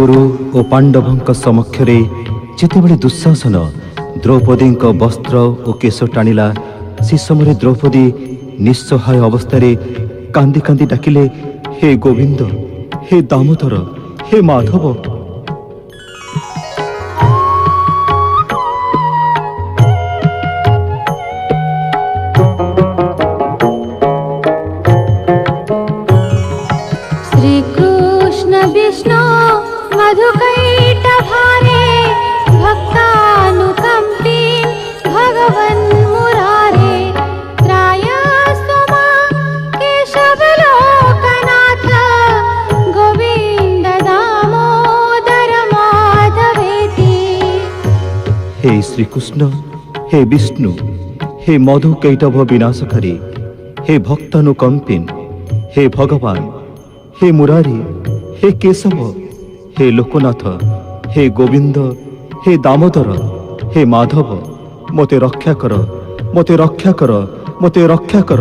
कुरु और पांडवों समक्षरे जितेबले दुशासन द्रौपदी वस्त्र और केश टाणिला से समय द्रौपदी निस्सहाय अवस्था कांदी कांदी डाकिले, हे गोविंद, हे दामोदर, हे माधव। श्री कृष्ण विष्णु मधुकैटभारे भक्तानुकंपी भगवन् मुरारे त्रायस्व मां केशवलोकनाथ गोविंद दामोदर माधवेति। हे श्री कृष्ण, हे विष्णु, हे मधु कैटभ विनाशकारी, हे भक्तानुकंपिन, हे भगवान, हे मुरारी, हे केशव, हे लोकनाथ, हे गोविंद, हे दामोदर, हे माधव, मते रक्षा कर, मते रक्षा कर, मते रक्षा कर।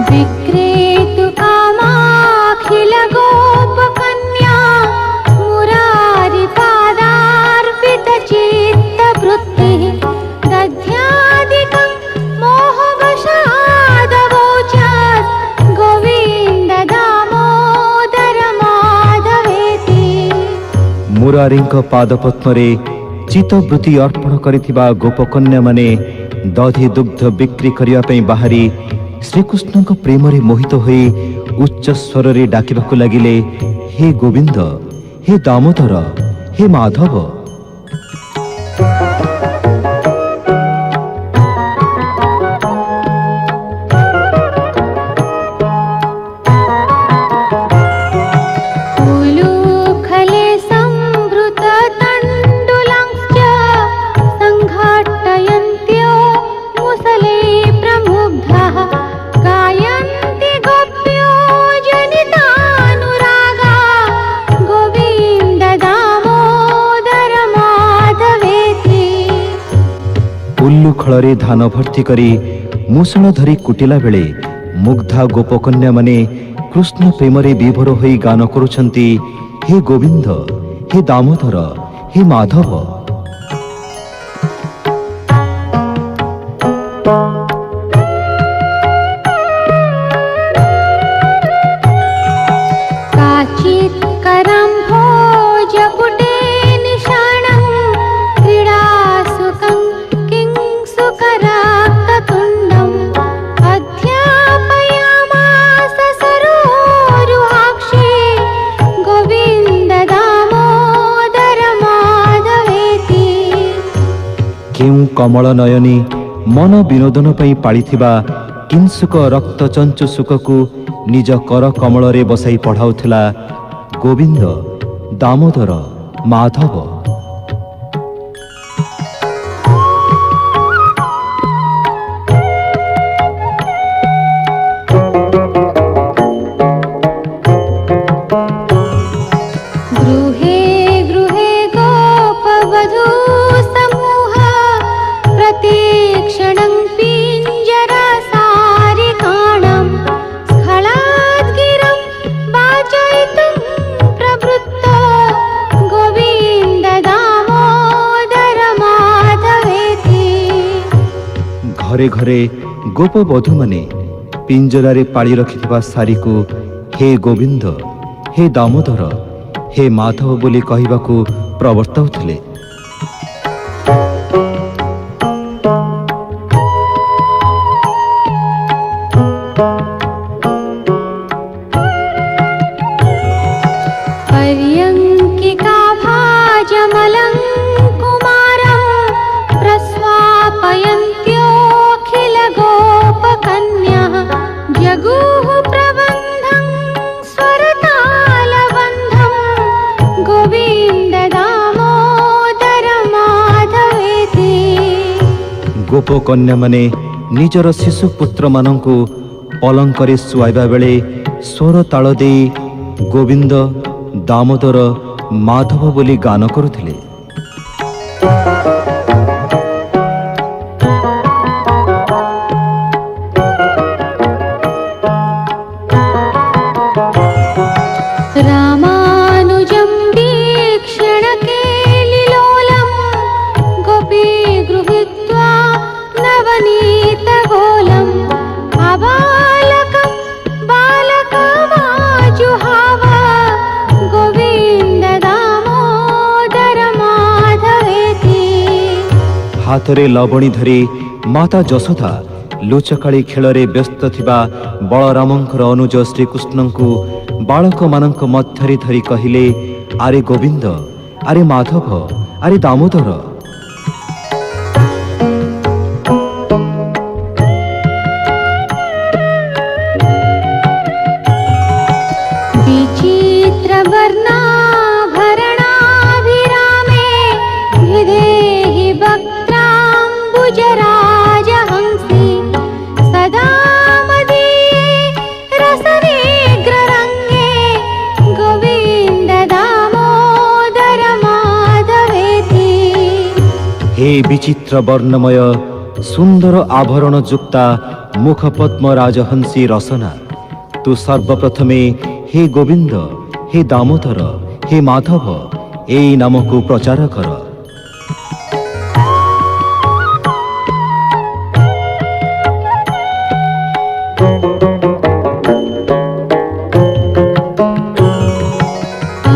विक्रेतु कामाखिल गोपकन्या मुरारी पादार्पित चित्तवृत्तिः दध्यादिकं मोहवशादवोचात् गोविन्द दामोदर माधवेति। मुरारी पादपद्मरे चित्तवृत्ति अर्पण करिथिबा गोपकन्या माने दधि दुग्ध बिक्री करिया पई बाहरी श्रीकृष्ण प्रेम रे मोहित होई उच्च स्वर रे डाकिबाकु लागिले, हे गोविंद, हे दामोदर, हे माधव। उलूखले संवृत तण्डुलंश्च संघट्टयन्त्यो मुसले प्रमुग्धाः गायन्ति गोप्यो जनितानुरागा गोविन्द दामोदर माधवेति। उल्लू खଳରେ धान भर्ती करी मूषण धरी कुटिला बेले मुग्धा गोपकन्या माने कृष्ण प्रेम रे विभोर होई गान करुछंती, हे गोविंद, हे दामोदर, हे माधव। काचित्करं भोजपुटे निशाणं क्रीडासुकं किंसुकराक्ततुण्डम् अध्यापयामास सरोरुहाक्षे गोविन्द दामोदर माधवेति। केउ कमल नयनी मन विनोदन पई पाळिथिबा किंसुक रक्त चंचु सुककु निज कर कमल रे बसाई पढ़ाउथिला गोविंद, दामोदर, माधव। गृहे गृहे गोपवधू समूह प्रतीक्षणं पिञ्जरसारिकाणां स्खलाद्गिरं वाचयितुं प्रवृत्तो गोविन्द दामोदर माधवेति। घरे घरे गोप बधू माने पिंजरारे पाळी रखिथिबा सारी को हे गोविंद, हे दामोदर, हे माधव बोली कहिबाकू प्रवर्ताउथिले। पर्यङ्किका भाजमलं कुमारं प्रस्वापयन्त्योऽखिल गोपकन्याः जगुः प्रबन्धं स्वरतालबन्धं गोविन्द दामोदर माधवेति। गोपकन्या माने निजर शिशु पुत्र मानंकु पलंकरे सुआइबा बेले स्वर ताल देई गोविंद, दामोदर, माधव बोली गान करुथिले। ହାତରେ ଲବଣୀ ଧରି ମାତା ଯଶୋଦା ଲୁଚକାଳି ଖେଳରେ ବ୍ୟସ୍ତ ଥିବା ବଳରାମଙ୍କର ଅନୁଜ ଶ୍ରୀକୃଷ୍ଣଙ୍କୁ ବାଳକମାନଙ୍କ ମଧ୍ୟରେ ଧରି କହିଲେ, ଆରେ ଗୋବିନ୍ଦ, ଆରେ ମାଧବ, ଆରେ ଦାମୋଦର। विचित्र वर्णाभरणाभिरामे विधेहि वक्त्राम्बुजराजहंसि सदा मदीये रसनेग्ररङ्गे गोविन्द दामोदर माधवेति। हे विचित्र वर्णमय सुंदर आभरण युक्ता मुखपद्म राजहंसी रसना, तू सर्वप्रथमे हे गोविंद, हे दामोदर, हे माधव এই নামକୁ ପ୍ରଚାର କର।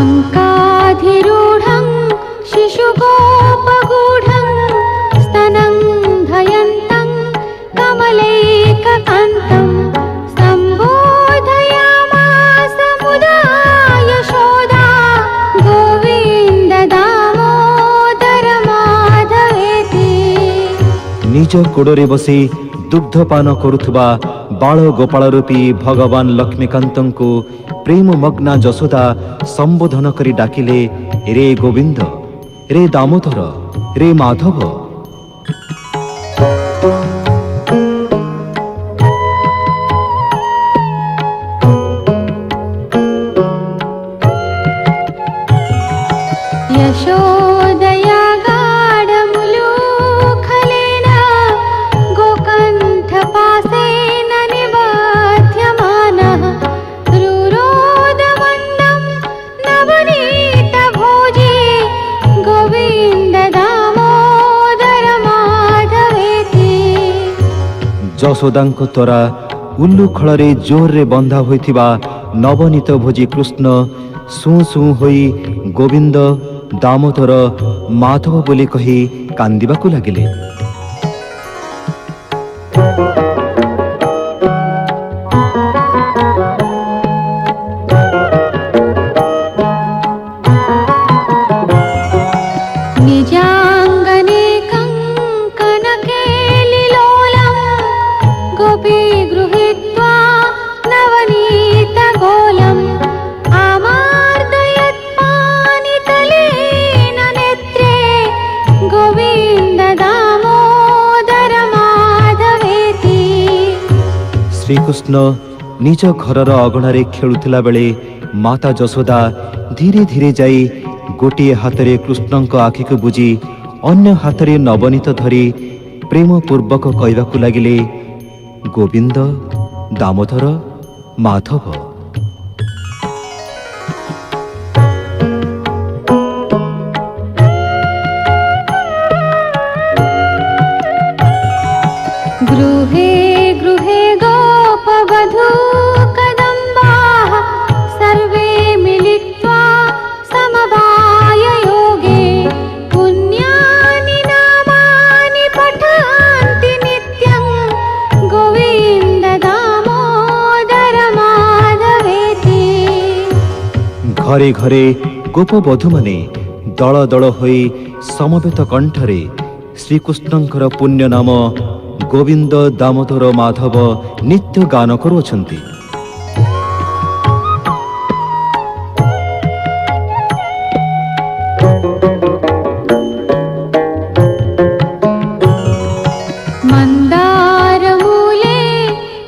अङ्काधिरूढं शिशुगोपगूढं स्तनं धयन्तं कमलैककान्तं सम्बोधयामास मुदा यशोदा गोविन्द दामोदर माधवेति। ନିଜ କୋଡ଼ରେ ବସି ଦୁଗ୍ଧପାନ କରୁଥିବା ବାଳ ଗୋପାଳ ରୂପୀ ଭଗବାନ ଲକ୍ଷ୍ମୀକାନ୍ତଙ୍କୁ ପ୍ରେମ ମଗ୍ନା ଯଶୋଦା ସମ୍ବୋଧନ କରି ଡାକିଲେ, ରେ ଗୋବିନ୍ଦ, ରେ ଦାମୋଦର, ରେ ମାଧବ। यशोदया गाढमुलूखलेन गोकण्ठपाशेन निबध्यमानः रुरोदमन्दं नवनीतभोजे गोविन्द दामोदर माधवेति। ଯଶୋଦାଙ୍କ ଦ୍ୱାରା ଉଲ୍ଲୁ ଖଳରେ ଜୋରରେ ବନ୍ଧା ହୋଇଥିବା ନବନୀତ ଭୋଜି କୃଷ୍ଣ ଶୁଁ ଶୁଁ ହୋଇ ଗୋବିନ୍ଦ, ଦାମୋଦର, ମାଧବ ବୋଲି କହି କାନ୍ଦିବାକୁ ଲାଗିଲେ। निजाङ्गने कङ्कणकेलिलोलं गोपी गृहीत्वा नवनीतगोलम् आमार्दयत्पानितलेन नेत्रे गोविन्द दामोदर माधवेति। ଶ୍ରୀକୃଷ୍ଣ ନିଜ ଘରର ଅଗଣାରେ ଖେଳୁଥିଲା ବେଳେ ମାତା ଯଶୋଦା ଧୀରେ ଧୀରେ ଯାଇ ଗୋଟିଏ ହାତରେ କୃଷ୍ଣଙ୍କ ଆଖିକୁ ବୁଜି ଅନ୍ୟ ହାତରେ ନବନୀତ ଧରି ପ୍ରେମ ପୂର୍ବକ କହିବାକୁ ଲାଗିଲେ, ଗୋବିନ୍ଦ, ଦାମୋଦର, ମାଧବ। गृहे गृहे गोपवधू कदम्बाः सर्वे मिलित्वा समवाय योगे पुण्यानि नामानि पठन्ति नित्यं गोविन्द दामोदर माधवेति। ଘରେ ଘରେ ଗୋପବଧୂମାନେ ଦଳ ଦଳ ହୋଇ ସମବେତ କଣ୍ଠରେ ଶ୍ରୀକୃଷ୍ଣଙ୍କର ପୁଣ୍ୟ ନାମ ଗୋବିନ୍ଦ, ଦାମୋଦର, ମାଧବ ନିତ୍ୟ ଗାନ କରୁଅଛନ୍ତି। मन्दारमूले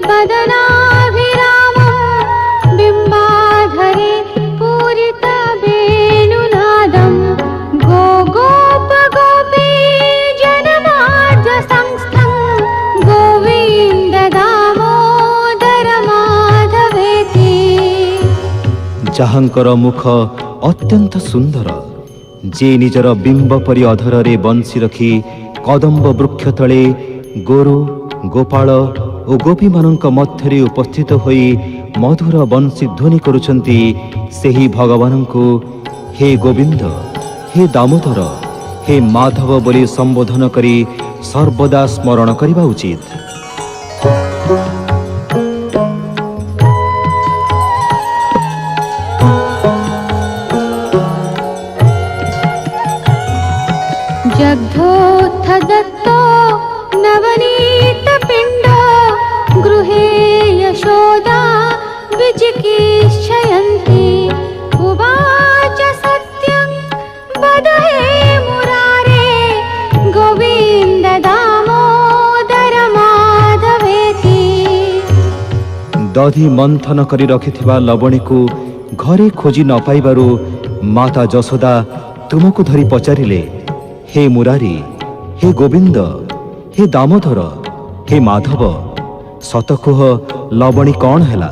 वदनाभिरामं बिम्बाधरे पूरितवेणुनादं गोगोपगोपी जनमार्गसंस्थं गोविन्द दामोदर माधवेति। ଯାହାଙ୍କର ମୁଖ ଅତ୍ୟନ୍ତ ସୁନ୍ଦର, ଯେ ନିଜର ବିମ୍ବ ପରି ଅଧରରେ ବଂଶୀ ରଖି କଦମ୍ବ ବୃକ୍ଷ ତଳେ ଗୋରୁ, ଗୋପାଳ ଓ ଗୋପୀମାନଙ୍କ ମଧ୍ୟରେ ଉପସ୍ଥିତ ହୋଇ ମଧୁର ବଂଶୀ ଧ୍ୱନି କରୁଛନ୍ତି, ସେହି ଭଗବାନଙ୍କୁ ହେ ଗୋବିନ୍ଦ, ହେ ଦାମୋଦର, ହେ ମାଧବ ବୋଲି ସମ୍ବୋଧନ କରି ସର୍ବଦା ସ୍ମରଣ କରିବା ଉଚିତ। जग्धोत्थ दत्तो नवनीत पिण्ड गृहे यशोदा विचिकीर्षयन्ति उवाच सत्यं वद हे मुरारे गोविन्द दामोदर माधवेति। दधि मंथन करी रखिथिबा लवणी को घरे खोजी न पाइबारु माता यशोदा तुमको धरी पचारिले, हे मुरारी, हे गोविंद, हे दामोदर, हे माधव, सत कुह लवणी कौन हैला?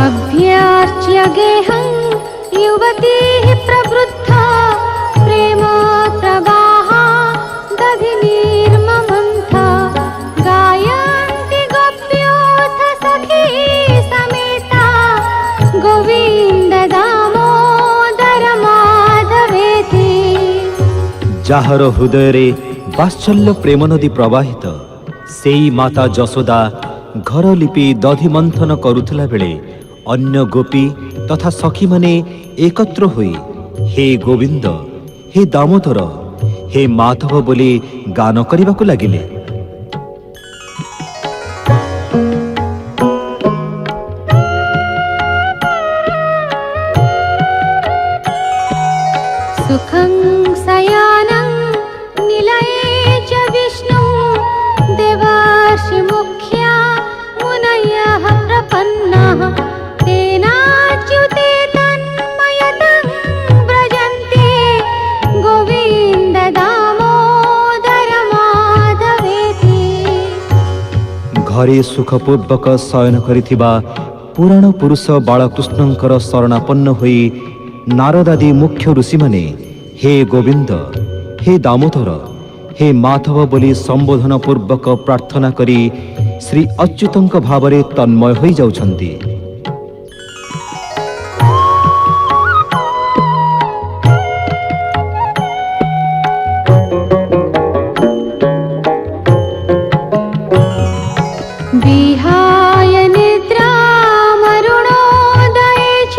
अभ्यर्च्य गेहं युवती प्रवृद्धा प्रेम प्रवाहा दधि निर्ममन्था गायन्ति गोप्योऽथ सखी समेता गोविन्द दामोदर माधवेति। जाहर हृदय रे वात्सल्य प्रेम नदी प्रवाहित सेई माता यशोदा घर लिपि दधि मंथन करुथिला बेले अन्य गोपी तथा सखी माने एकत्र होई हे गोविंद, हे दामोदर, हे माधव बोली गान करिबाकु लागिले। सुखं शयानं निलये च विष्णु देवर्षि मुख्या मुनयः प्रपन्नाः तेनाच्युते तन्मयतं व्रजन्ते गोविन्द दामोदर माधवेति। घरे सुखपूर्वक शयन करिथिबा पुराण पुरुष बालकृष्णंकर शरणापन्न होई नारदादि मुख्य ऋषि माने हे गोविंद, हे दामोदर, हे माधव बोली संबोधन पूर्वक प्रार्थना करी श्री अच्युतंक भावरे तन्मय होई जाउछंती। विहाय निद्रामरुणोदये च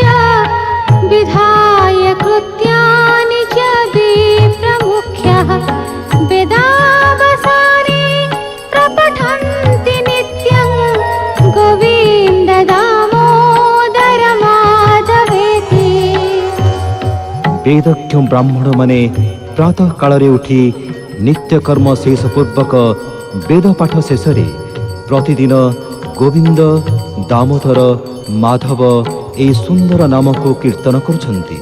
विधाय कृत्यानि च विप्रमुख्यः वेदावसाने प्रपठन्ति नित्यं गोविन्द दामोदर माधवेति। वेदज्ञ ब्राह्मण माने प्रातः काल रे उठी नित्य कर्म शेष पूर्वक वेद पाठ शेष रे प्रतिदिन गोविंद, दामोदर, माधव ए सुंदर नाम को कीर्तन करुछंती।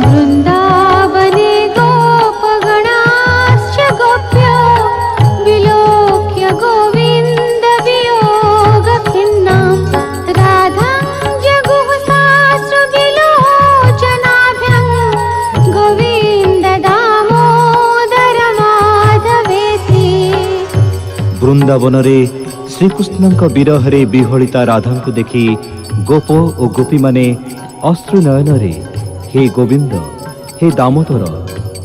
वृन्दावने गोपगणाश्च गोप्यो विलोक्य गोविन्द वियोगखिन्नां राधां जगुः साश्रुविलोचनाभ्यां गोविन्द दामोदर माधवेति। वृंदावन रे श्रीकृष्णंक विरह रे विहलिता राधा को देखी गोप और गोपी माने अश्रु नयन रे हे गोविंद, हे दामोदर,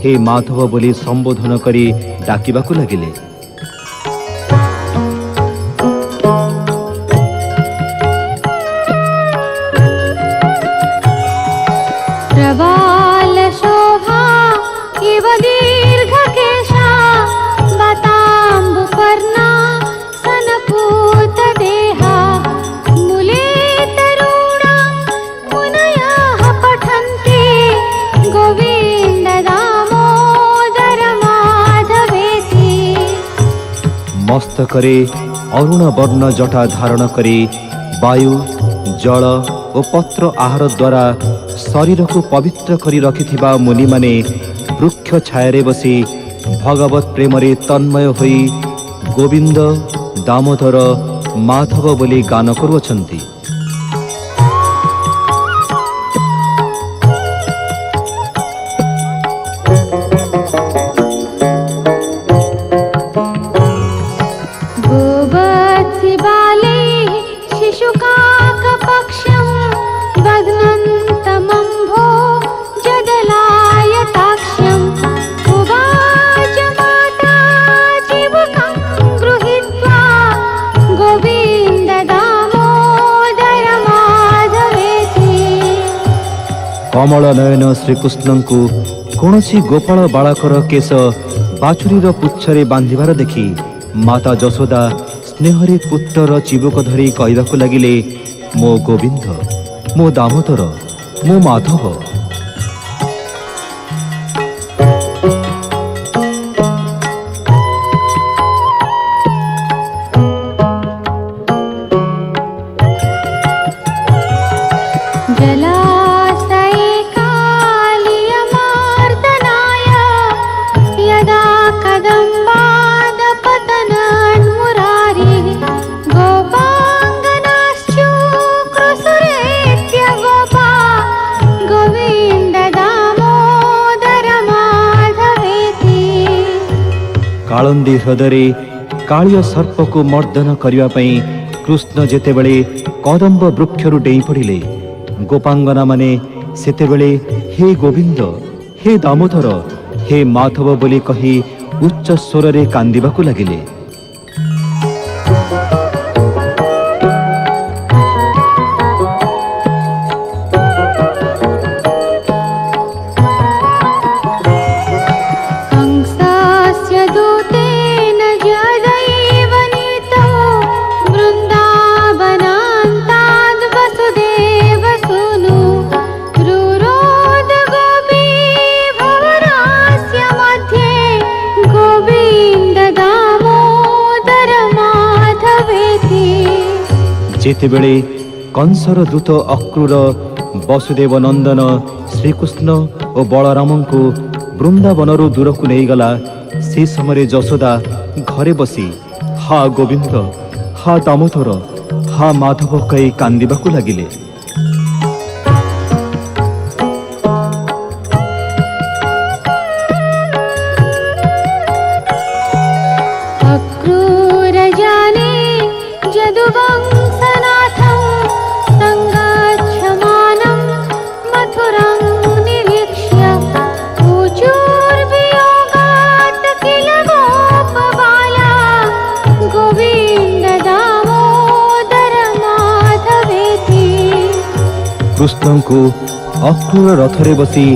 हे माधव बोली संबोधन करी डाकिबाकु लागिले। प्रवाल शोभा इव दीर्घकेशा बताम्बुपर्णा सनपूत देहा मूले तरुणा मुनयः पठन्ति गोविन्द दामोदर माधवेति। मस्तकरे अरुण वर्ण जटा धारण करी वायु, जल और पत्र आहार द्वारा शरीर को पवित्र करी रखिथिबा मुनि माने वृक्ष छाया बसी भगवत प्रेम रे तन्मय होई गोविंद, दामोदर, माधव बोली गान करुछंती। कमल नयन श्रीकृष्णଙ୍କୁ कौनसी गोपाल बालकर केश बाछुरीर पुच्छरे बांधिबार देखि माता यशोदा स्नेहरे पुत्रर चिबुक धरी कहबाकू लागिले, मो गोविंद, मो दामोदर, मो माधव। जलाशये कालियमार्दनाय यदा कदम्बादपतनन्मुरारिः गोपाङ्गनाश्चुक्रुसुरेत्य गोपा गोविन्द दामोदर माधवेति। काळंदी हृदय कालिय सर्प को मर्दन करने पई कृष्ण जेतेबेले कदम्ब वृक्षरु डेई पड़िले, गोपांगना माने सेतेबेले हे गोविंद, हे दामोदर, हे माधव बोली कही उच्च स्वर रे कांदिबाकू लागिले। कंसस्य दूतेन जदैव नीतो वृन्दावनान्ताद् वसुदेवसूनु रुरोध गोपी भवनास्य मध्ये गोविन्द दामोदर माधवेति। जेतेबेले कंसर दूत अक्रूर वसुदेव नंदन श्रीकृष्ण और बलराम को वृंदावनरू दूर को नहीं गला, से समय यशोदा घरे बसी हा गोविंद, हा दामोदर, हा माधव कही कांदिबाकू लागिले। अक्रूर जाने जदुवंशनाथं संगच्छमानं मथुरं निरीक्ष्य ऊचुर्वियोगात् किल गोपबाला गोविन्द दामोदर माधवेति। कृष्ण को अक्रूर रथरे बसी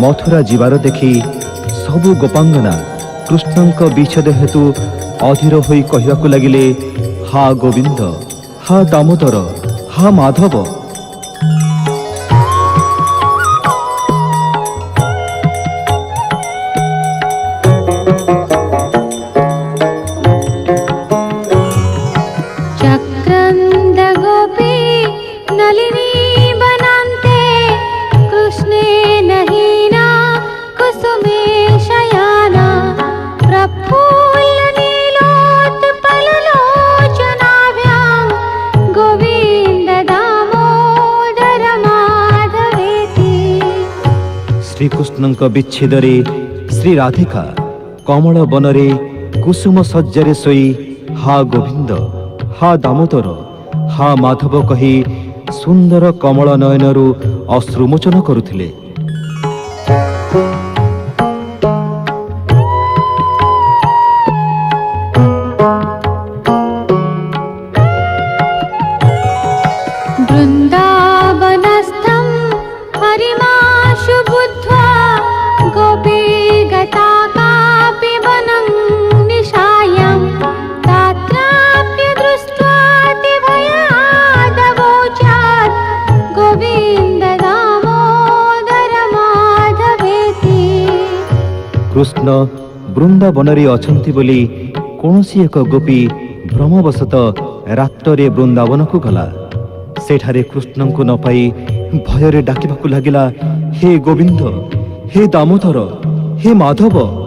मथुरा जीवार देखी सबु गोपांगना कृष्ण विच्छेद हेतु अधीर होई कहबाकू लागिले, हा गोविंद, हा दामोदर, हा माधव। चक्रन्द गोपी नलिनी बनान्ते कृष्णेन हीना कुसुमे शयाना प्रफुल्ल नीलोत्पललोचनाभ्यां गोविन्द दामोदर माधवेति। श्रीकृष्ण विच्छेदरे श्री राधिका कमल बनरे कुसुम सज्जरे सोई हा गोविंद, हा दामोदर, हा माधव कही सुंदर कमल नयनरू अश्रुमोचन करुथिले। वृन्दावनस्थं हरिमाशु बुद्ध्वा गोपी गता कापि वनं निशायां तात्राप्य दृष्ट्वातिभयादवोचात् गोविन्द दामोदर माधवेति। कृष्ण वृंदावनरे अछंती बोली कौनसी एक गोपी भ्रमवशत रात्रे वृंदावन को गला। सेठारे कृष्ण को न पाई भୟରେ डाकिबाकू लागिला, हे गोविंद, हे दामोदर, हे माधव।